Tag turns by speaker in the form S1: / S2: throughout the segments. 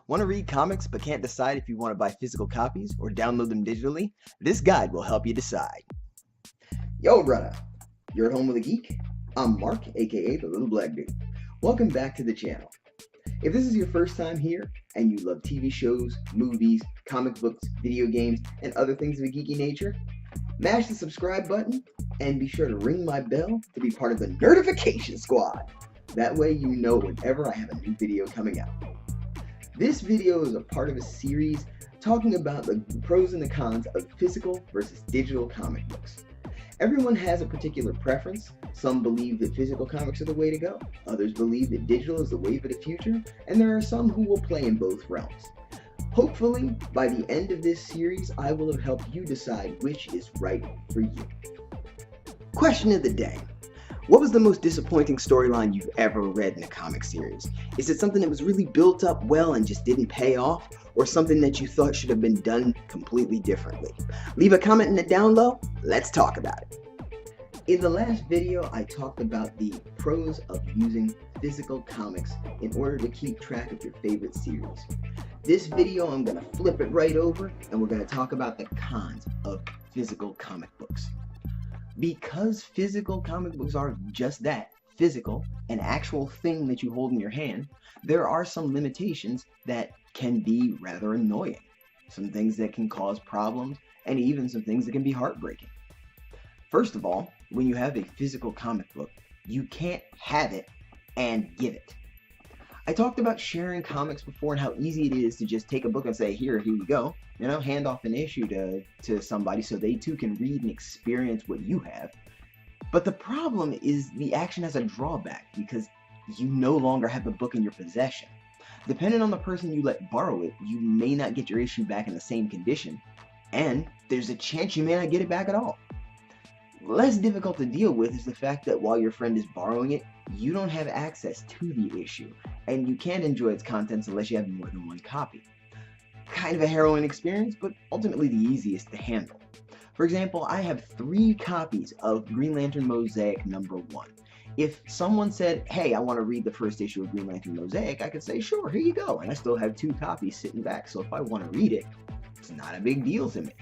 S1: Want to read comics but can't decide if you want to buy physical copies or download them digitally? This guide will help you decide. Yo, brother! You're at home with a geek? I'm Mark, aka the Little Black Dude. Welcome back to the channel. If this is your first time here and you love TV shows, movies, comic books, video games, and other things of a geeky nature, mash the subscribe button and be sure to ring my bell to be part of the notification squad. That way you know whenever I have a new video coming out. This video is a part of a series talking about the pros and the cons of physical versus digital comic books. Everyone has a particular preference. Some believe that physical comics are the way to go. Others believe that digital is the wave of the future. And there are some who will play in both realms. Hopefully, by the end of this series, I will have helped you decide which is right for you. Question of the day. What was the most disappointing storyline you've ever read in a comic series? Is it something that was really built up well and just didn't pay off? Or something that you thought should have been done completely differently? Leave a comment in the down low. Let's talk about it. In the last video, I talked about the pros of using physical comics in order to keep track of your favorite series. This video, I'm going to flip it right over and we're going to talk about the cons of physical comic books. Because physical comic books are just that, physical, an actual thing that you hold in your hand, there are some limitations that can be rather annoying. Some things that can cause problems, and even some things that can be heartbreaking. First of all, when you have a physical comic book, you can't have it and give it. I talked about sharing comics before and how easy it is to just take a book and say, here you go. Hand off an issue to somebody so they too can read and experience what you have. But the problem is the action has a drawback because you no longer have the book in your possession. Depending on the person you let borrow it, you may not get your issue back in the same condition, and there's a chance you may not get it back at all. Less difficult to deal with is the fact that while your friend is borrowing it, you don't have access to the issue, and you can't enjoy its contents unless you have more than one copy. Kind of a harrowing experience, but ultimately the easiest to handle. For example, I have 3 copies of Green Lantern Mosaic #1. If someone said, hey, I want to read the first issue of Green Lantern Mosaic, I could say, sure, here you go. And I still have 2 copies sitting back, so if I want to read it, it's not a big deal to me.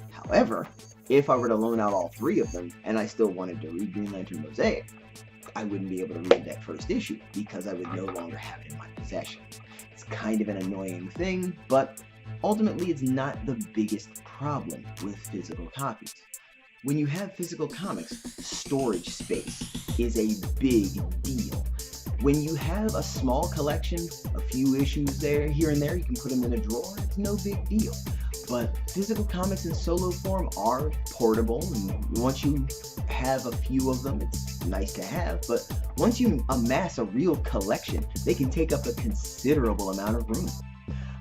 S1: However, if I were to loan out all 3 of them and I still wanted to read Green Lantern Mosaic, I wouldn't be able to read that first issue because I would no longer have it in my possession. It's kind of an annoying thing, but ultimately it's not the biggest problem with physical copies. When you have physical comics, storage space is a big deal. When you have a small collection, a few issues there, here and there, you can put them in a drawer, it's no big deal. But physical comics in solo form are portable, and once you have a few of them, it's nice to have, but once you amass a real collection, they can take up a considerable amount of room.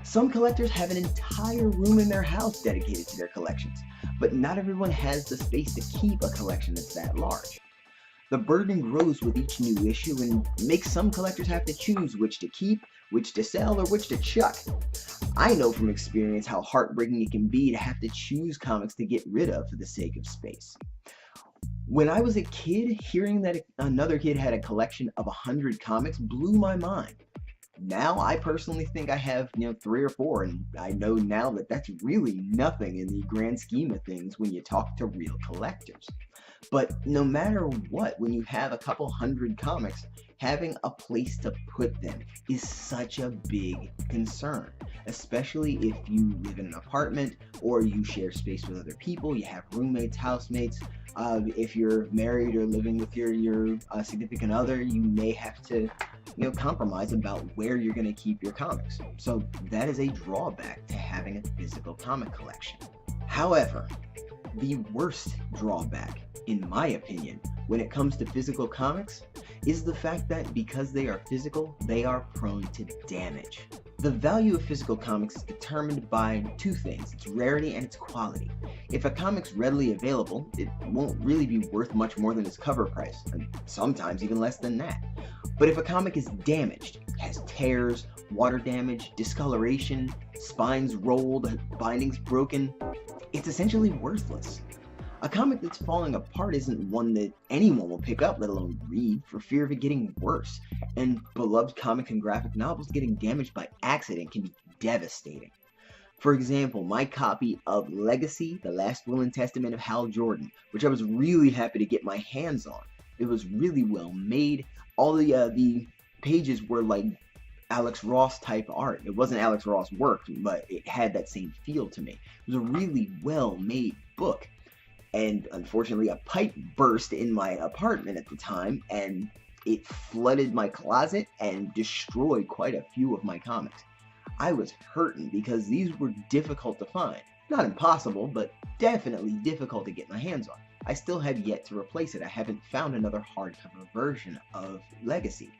S1: Some collectors have an entire room in their house dedicated to their collections, but not everyone has the space to keep a collection that's that large. The burden grows with each new issue and makes some collectors have to choose which to keep, which to sell, or which to chuck. I know from experience how heartbreaking it can be to have to choose comics to get rid of for the sake of space. When I was a kid, hearing that another kid had a collection of 100 comics blew my mind. Now I personally think I have 3 or 4, and I know now that that's really nothing in the grand scheme of things when you talk to real collectors. But no matter what, when you have a couple 100 comics, having a place to put them is such a big concern, especially if you live in an apartment or you share space with other people, you have roommates, housemates. If you're married or living with your significant other, you may have to compromise about where you're going to keep your comics. So that is a drawback to having a physical comic collection. However, the worst drawback, in my opinion, when it comes to physical comics is the fact that because they are physical, they are prone to damage. The value of physical comics is determined by 2 things, its rarity and its quality. If a comic's readily available, it won't really be worth much more than its cover price, and sometimes even less than that. But if a comic is damaged, has tears, water damage, discoloration, spines rolled, bindings broken, it's essentially worthless. A comic that's falling apart isn't one that anyone will pick up, let alone read, for fear of it getting worse. And beloved comic and graphic novels getting damaged by accident can be devastating. For example, my copy of Legacy, The Last Will and Testament of Hal Jordan, which I was really happy to get my hands on. It was really well made. All the pages were like Alex Ross type art. It wasn't Alex Ross work, but it had that same feel to me. It was a really well made book. And unfortunately, a pipe burst in my apartment at the time, and it flooded my closet and destroyed quite a few of my comics. I was hurting because these were difficult to find. Not impossible, but definitely difficult to get my hands on. I still have yet to replace it. I haven't found another hardcover version of Legacy.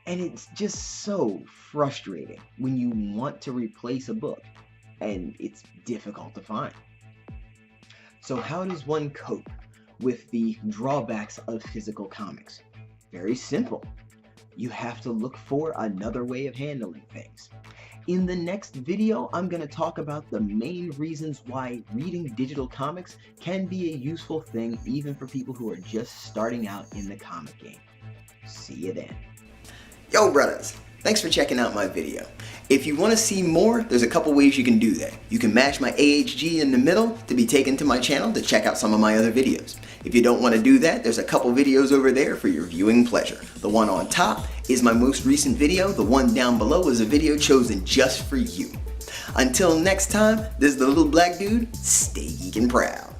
S1: And it's just so frustrating when you want to replace a book, and it's difficult to find. So how does one cope with the drawbacks of physical comics? Very simple. You have to look for another way of handling things. In the next video, I'm going to talk about the main reasons why reading digital comics can be a useful thing even for people who are just starting out in the comic game. See you then. Yo, brothers! Thanks for checking out my video. If you want to see more, there's a couple ways you can do that. You can mash my AHG in the middle to be taken to my channel to check out some of my other videos. If you don't want to do that, there's a couple videos over there for your viewing pleasure. The one on top is my most recent video. The one down below is a video chosen just for you. Until next time, this is the little black dude. Stay geek and proud.